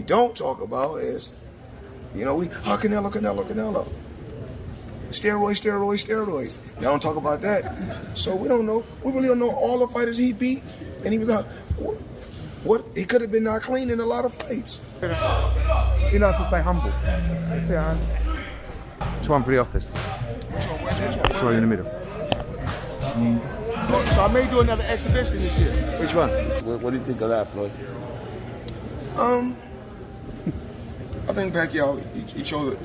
don't talk about is, Canelo. Steroids. They don't talk about that. So we don't know. We really don't know all the fighters he beat. And he was not, he could have been not clean in a lot of fights. It's to stay humble. Stay humble. It's one for the office. It's right in the middle. So I may do another exhibition this year. Which one? What do you think of that, Floyd? I think Pacquiao, he chose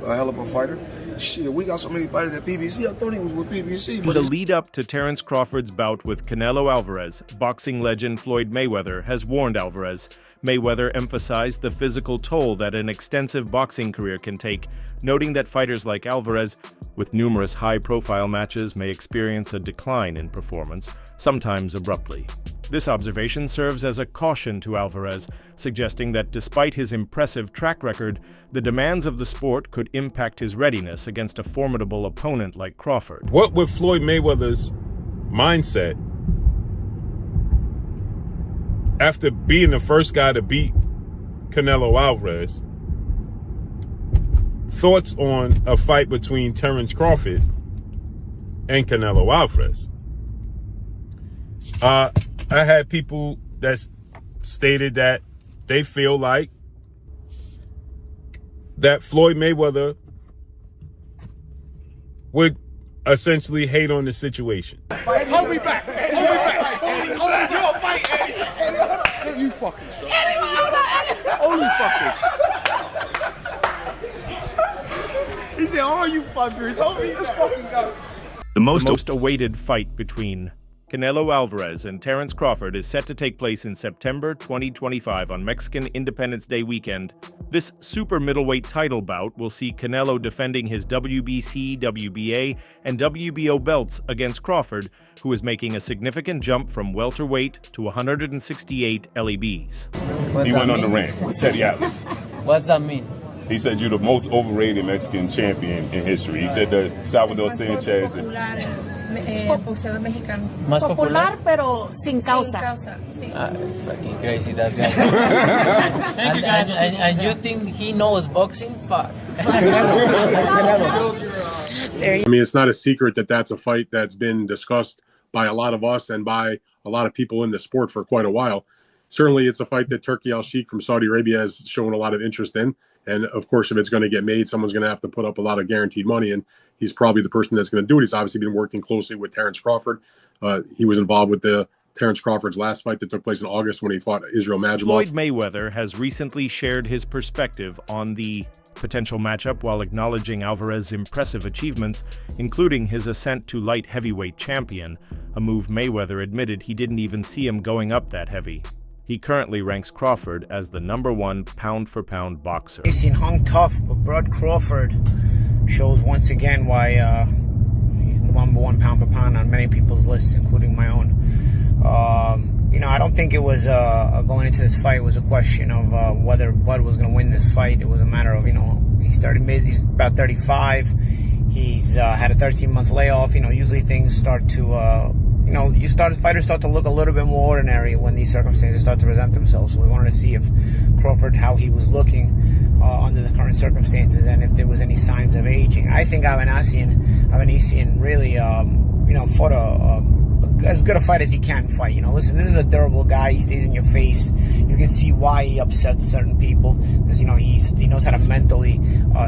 a hell of a fighter. Shit, we got so many fighters at PBC. I thought he was with PBC. The lead up to Terence Crawford's bout with Canelo Alvarez, boxing legend Floyd Mayweather has warned Alvarez. Mayweather emphasized the physical toll that an extensive boxing career can take, noting that fighters like Alvarez, with numerous high-profile matches, may experience a decline in performance, sometimes abruptly. This observation serves as a caution to Alvarez, suggesting that despite his impressive track record, the demands of the sport could impact his readiness against a formidable opponent like Crawford. What with Floyd Mayweather's mindset, after being the first guy to beat Canelo Alvarez, thoughts on a fight between Terence Crawford and Canelo Alvarez? I had people that stated that they feel like that Floyd Mayweather would essentially hate on the situation. Hold me back. Eddie. Hold me. You'll fight, Eddie. You fucking stuff. All you fuckers. He said, all you fuckers. Hold me. Just fucking go. The most awaited fight between Canelo Alvarez and Terence Crawford is set to take place in September 2025 on Mexican Independence Day weekend. This super middleweight title bout will see Canelo defending his WBC, WBA, and WBO belts against Crawford, who is making a significant jump from welterweight to 168 LEBs. He went on the rant with Teddy Atlas. What's that mean? He said you're the most overrated Mexican champion in history. He said that Salvador Sanchez boxeador mexicano. Más popular, pero sin causa. Sí. Fucking crazy, that guy. and you think he knows boxing? Fuck. I mean, it's not a secret that that's a fight that's been discussed by a lot of us and by a lot of people in the sport for quite a while. Certainly, it's a fight that Turki Al-Sheikh from Saudi Arabia has shown a lot of interest in. And of course, if it's going to get made, someone's going to have to put up a lot of guaranteed money. And he's probably the person that's going to do it. He's obviously been working closely with Terence Crawford. He was involved with the Terence Crawford's last fight that took place in August when he fought Israel Madrimov. Floyd Mayweather has recently shared his perspective on the potential matchup while acknowledging Alvarez's impressive achievements, including his ascent to light heavyweight champion, a move Mayweather admitted he didn't even see him going up that heavy. He currently ranks Crawford as the #1 pound-for-pound boxer. He's seen hung tough, but Bud Crawford shows once again why he's the #1 pound-for-pound on many people's lists, including my own. I don't think it was going into this fight was a question of whether Bud was going to win this fight. It was a matter of, he's about 35. He's had a 13-month layoff. Usually things start to fighters start to look a little bit more ordinary when these circumstances start to present themselves. So we wanted to see if Crawford, how he was looking under the current circumstances, and if there was any signs of aging. I think Avanesian really, fought as good a fight as he can fight. Listen, this is a durable guy. He stays in your face. You can see why he upsets certain people because he knows how to mentally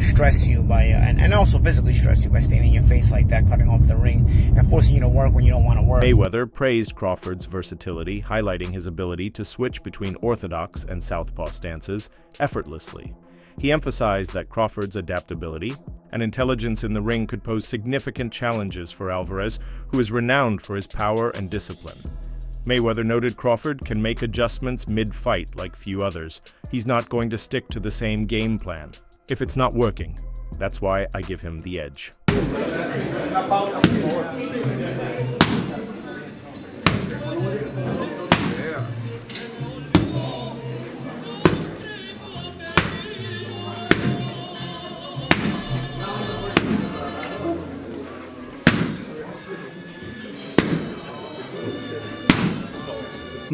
stress you by and also physically stress you by staying in your face like that, cutting off the ring and forcing you to work when you don't want to work. Mayweather praised Crawford's versatility, highlighting his ability to switch between orthodox and southpaw stances effortlessly. He emphasized that Crawford's adaptability and intelligence in the ring could pose significant challenges for Alvarez, who is renowned for his power and discipline. Mayweather noted Crawford can make adjustments mid-fight like few others. He's not going to stick to the same game plan if it's not working. That's why I give him the edge.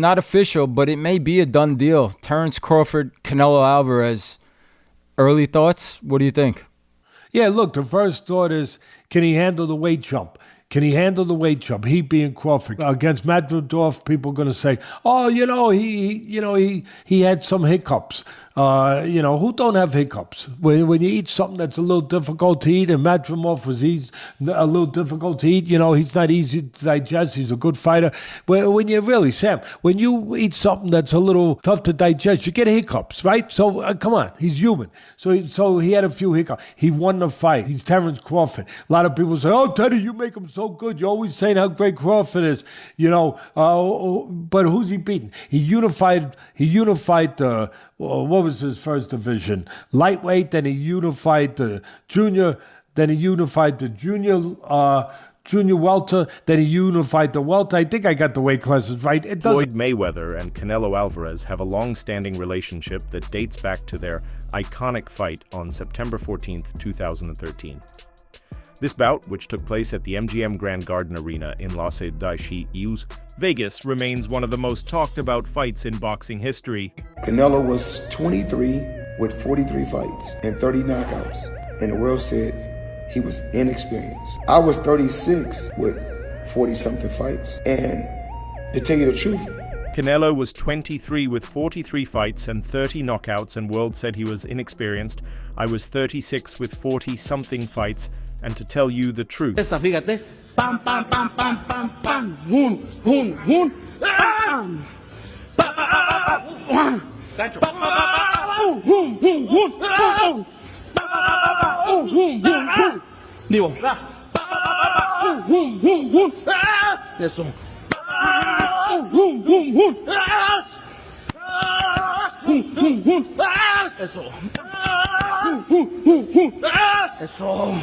not official, but it may be a done deal. Terrence Crawford, Canelo Alvarez. Early thoughts? What do you think? Yeah, look, the first thought is, can he handle the weight jump? Can he handle the weight jump? He being Crawford against Medvedev, people are going to say, "Oh, he had some hiccups." Who don't have hiccups? When you eat something that's a little difficult to eat, and Medvedev was a little difficult to eat. He's not easy to digest. He's a good fighter. When you eat something that's a little tough to digest, you get hiccups, right? So come on, he's human. So he had a few hiccups. He won the fight. He's Terrence Crawford. A lot of people say, "Oh, Teddy, you make him so good. You're always saying how great Crawford is." But who's he beating? He unified the. What was his first division? Lightweight. Then he unified the junior. Then he unified the junior welter. Then he unified the welter. I think I got the weight classes right. Floyd Mayweather and Canelo Alvarez have a long-standing relationship that dates back to their iconic fight on September 14th, 2013. This bout, which took place at the MGM Grand Garden Arena in Los Angeles, Vegas, remains one of the most talked about fights in boxing history. Canelo was 23 with 43 fights and 30 knockouts, and the world said he was inexperienced. I was 36 with 40-something fights, and to tell you the truth, Canelo was 23 with 43 fights and 30 knockouts, and world said he was inexperienced. I was 36 with 40-something fights, and to tell you the truth. Esta, fíjate. Pam, pam, pam, pam, pam, pam. Hun, hun, hun. Pam. Gancho. Hun, hun, hun. Hun, hun, hun. Digo. Hun, hun, hun. Eso. Hun, hun, hun. Hun, hun, hun. Eso. Hun, hun, hun. Eso.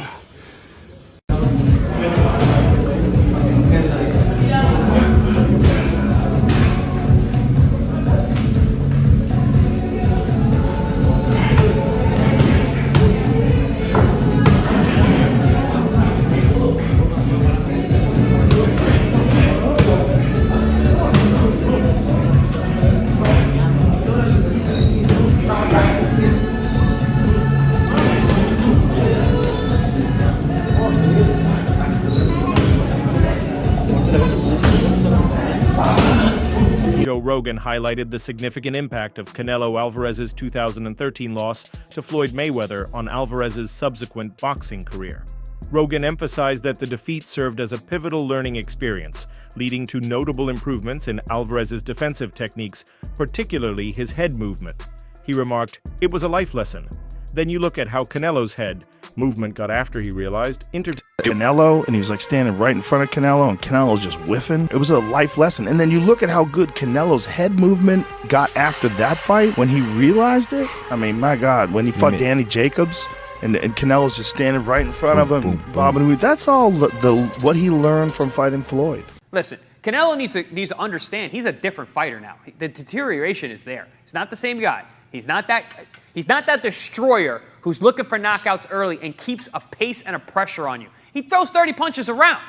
Joe Rogan highlighted the significant impact of Canelo Alvarez's 2013 loss to Floyd Mayweather on Alvarez's subsequent boxing career. Rogan emphasized that the defeat served as a pivotal learning experience, leading to notable improvements in Alvarez's defensive techniques, particularly his head movement. He remarked, "It was a life lesson. Then you look at how Canelo's head movement got after he realized Canelo, and he was like standing right in front of Canelo, and Canelo's just whiffing. It was a life lesson. And then you look at how good Canelo's head movement got after that fight when he realized it. I mean, my God, when he fought Danny Jacobs, and Canelo's just standing right in front of him, bobbing. That's all what he learned from fighting Floyd. Listen, Canelo needs to understand he's a different fighter now. The deterioration is there. He's not the same guy. He's not that destroyer who's looking for knockouts early and keeps a pace and a pressure on you. He throws 30 punches around.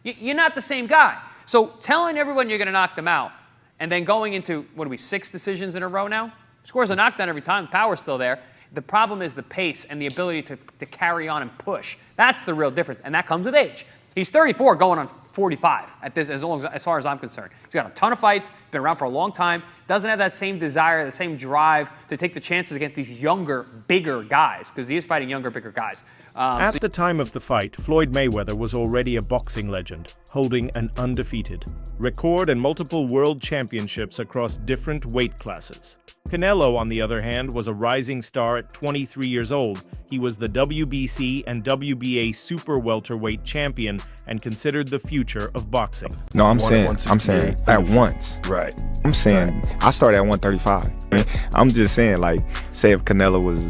You're not the same guy. So telling everyone you're going to knock them out and then going into, 6 decisions in a row now? Scores a knockdown every time. Power's still there. The problem is the pace and the ability to carry on and push. That's the real difference, and that comes with age. He's 34 going on 45 as far as I'm concerned. He's got a ton of fights, been around for a long time, doesn't have that same desire, the same drive to take the chances against these younger, bigger guys, because he is fighting younger, bigger guys. At the time of the fight, Floyd Mayweather was already a boxing legend, holding an undefeated record and multiple world championships across different weight classes. Canelo, on the other hand, was a rising star at 23 years old. He was the WBC and WBA super welterweight champion and considered the future of boxing. No, I'm saying at once. Right. I'm saying I started at 135. I mean, I'm just saying, like, say if Canelo was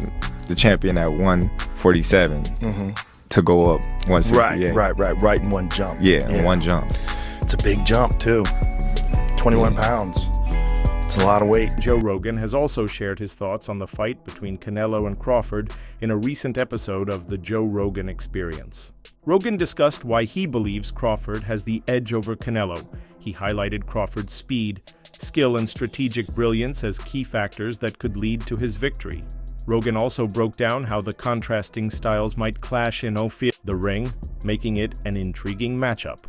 the champion at 147 to go up 168. Right in one jump. Yeah, in one jump. It's a big jump too. 21 pounds. It's a lot of weight. Joe Rogan has also shared his thoughts on the fight between Canelo and Crawford in a recent episode of The Joe Rogan Experience. Rogan discussed why he believes Crawford has the edge over Canelo. He highlighted Crawford's speed, skill and strategic brilliance as key factors that could lead to his victory. Rogan also broke down how the contrasting styles might clash in the ring, making it an intriguing matchup.